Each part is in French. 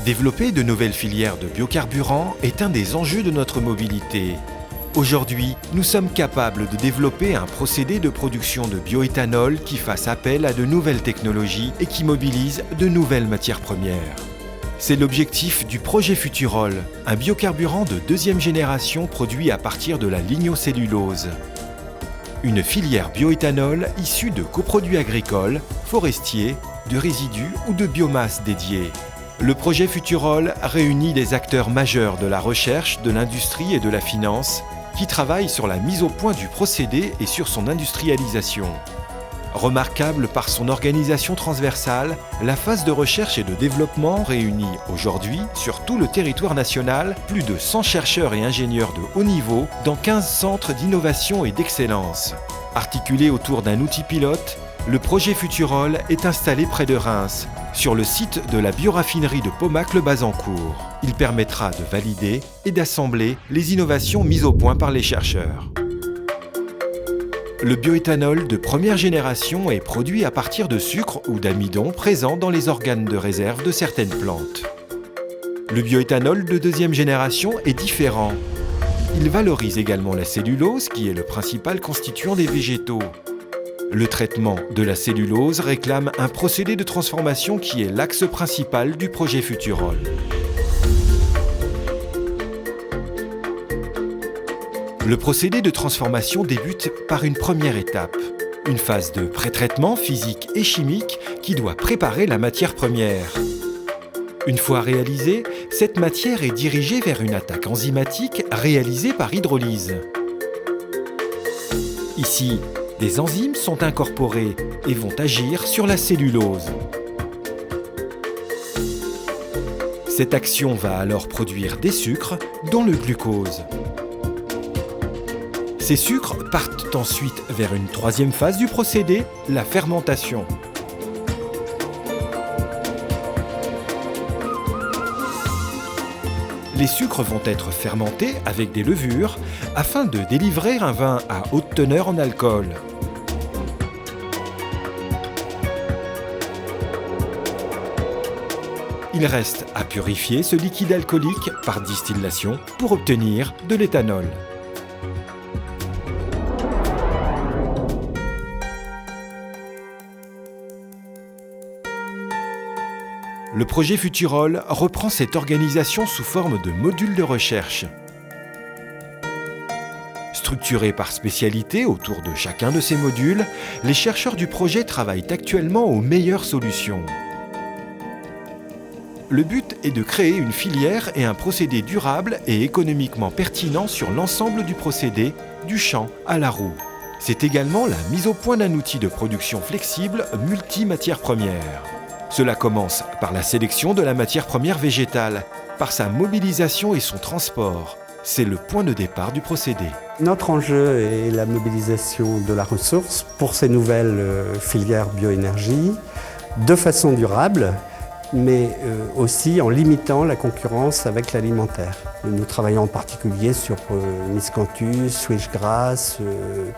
Développer de nouvelles filières de biocarburants est un des enjeux de notre mobilité. Aujourd'hui, nous sommes capables de développer un procédé de production de bioéthanol qui fasse appel à de nouvelles technologies et qui mobilise de nouvelles matières premières. C'est l'objectif du projet Futurol, un biocarburant de deuxième génération produit à partir de la lignocellulose. Une filière bioéthanol issue de coproduits agricoles, forestiers, de résidus ou de biomasse dédiée. Le projet Futurol réunit des acteurs majeurs de la recherche, de l'industrie et de la finance qui travaillent sur la mise au point du procédé et sur son industrialisation. Remarquable par son organisation transversale, la phase de recherche et de développement réunit aujourd'hui, sur tout le territoire national, plus de 100 chercheurs et ingénieurs de haut niveau dans 15 centres d'innovation et d'excellence. Articulé autour d'un outil pilote, le projet Futurol est installé près de Reims, sur le site de la bioraffinerie de Pomac-le-Bazancourt. Il permettra de valider et d'assembler les innovations mises au point par les chercheurs. Le bioéthanol de première génération est produit à partir de sucre ou d'amidon présents dans les organes de réserve de certaines plantes. Le bioéthanol de deuxième génération est différent. Il valorise également la cellulose, qui est le principal constituant des végétaux. Le traitement de la cellulose réclame un procédé de transformation qui est l'axe principal du projet Futurol. Le procédé de transformation débute par une première étape, une phase de pré-traitement physique et chimique qui doit préparer la matière première. Une fois réalisée, cette matière est dirigée vers une attaque enzymatique réalisée par hydrolyse. Ici, des enzymes sont incorporées et vont agir sur la cellulose. Cette action va alors produire des sucres, dont le glucose. Ces sucres partent ensuite vers une troisième phase du procédé, la fermentation. Les sucres vont être fermentés avec des levures afin de délivrer un vin à haute teneur en alcool. Il reste à purifier ce liquide alcoolique par distillation pour obtenir de l'éthanol. Le projet Futurol reprend cette organisation sous forme de modules de recherche. Structurés par spécialité autour de chacun de ces modules, les chercheurs du projet travaillent actuellement aux meilleures solutions. Le but est de créer une filière et un procédé durable et économiquement pertinent sur l'ensemble du procédé, du champ à la roue. C'est également la mise au point d'un outil de production flexible multi-matières premières. Cela commence par la sélection de la matière première végétale, par sa mobilisation et son transport. C'est le point de départ du procédé. Notre enjeu est la mobilisation de la ressource pour ces nouvelles filières bioénergie de façon durable, mais aussi en limitant la concurrence avec l'alimentaire. Nous travaillons en particulier sur Miscanthus, Switchgrass,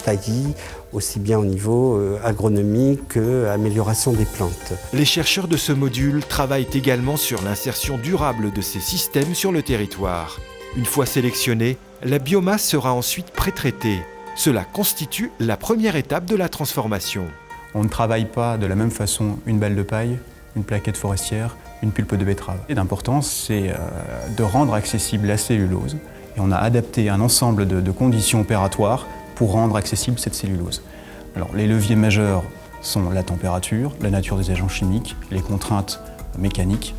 Taillis, aussi bien au niveau agronomique qu'amélioration des plantes. Les chercheurs de ce module travaillent également sur l'insertion durable de ces systèmes sur le territoire. Une fois sélectionnée, la biomasse sera ensuite pré-traitée. Cela constitue la première étape de la transformation. On ne travaille pas de la même façon une balle de paille, une plaquette forestière, une pulpe de betterave. Et l'important, c'est de rendre accessible la cellulose. Et on a adapté un ensemble de conditions opératoires pour rendre accessible cette cellulose. Alors, les leviers majeurs sont la température, la nature des agents chimiques, les contraintes mécaniques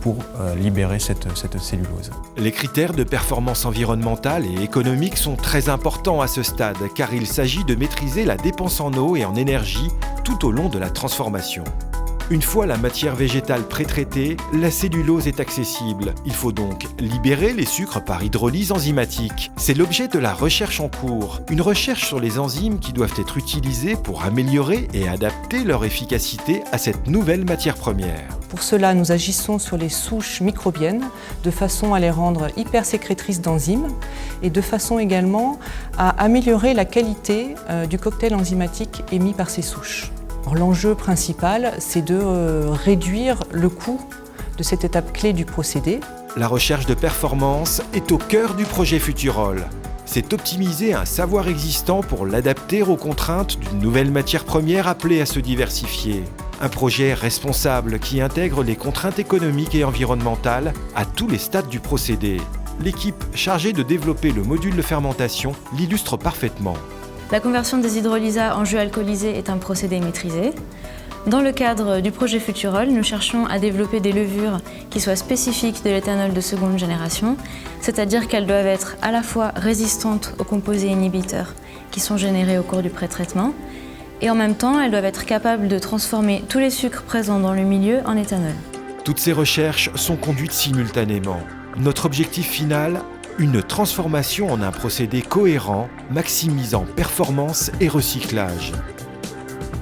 pour libérer cette cellulose. Les critères de performance environnementale et économique sont très importants à ce stade, car il s'agit de maîtriser la dépense en eau et en énergie tout au long de la transformation. Une fois la matière végétale pré-traitée, la cellulose est accessible. Il faut donc libérer les sucres par hydrolyse enzymatique. C'est l'objet de la recherche en cours. Une recherche sur les enzymes qui doivent être utilisées pour améliorer et adapter leur efficacité à cette nouvelle matière première. Pour cela, nous agissons sur les souches microbiennes de façon à les rendre hypersécrétrices d'enzymes et de façon également à améliorer la qualité du cocktail enzymatique émis par ces souches. L'enjeu principal, c'est de réduire le coût de cette étape clé du procédé. La recherche de performance est au cœur du projet Futurol. C'est optimiser un savoir existant pour l'adapter aux contraintes d'une nouvelle matière première appelée à se diversifier. Un projet responsable qui intègre les contraintes économiques et environnementales à tous les stades du procédé. L'équipe chargée de développer le module de fermentation l'illustre parfaitement. La conversion des hydrolysats en jus alcoolisé est un procédé maîtrisé. Dans le cadre du projet Futurol, nous cherchons à développer des levures qui soient spécifiques de l'éthanol de seconde génération, c'est-à-dire qu'elles doivent être à la fois résistantes aux composés inhibiteurs qui sont générés au cours du pré-traitement, et en même temps, elles doivent être capables de transformer tous les sucres présents dans le milieu en éthanol. Toutes ces recherches sont conduites simultanément. Notre objectif final, une transformation en un procédé cohérent, maximisant performance et recyclage.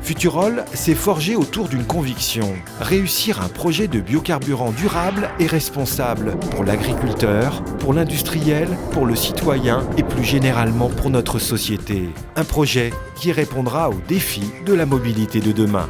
Futurol s'est forgé autour d'une conviction, réussir un projet de biocarburant durable et responsable pour l'agriculteur, pour l'industriel, pour le citoyen et plus généralement pour notre société. Un projet qui répondra aux défis de la mobilité de demain.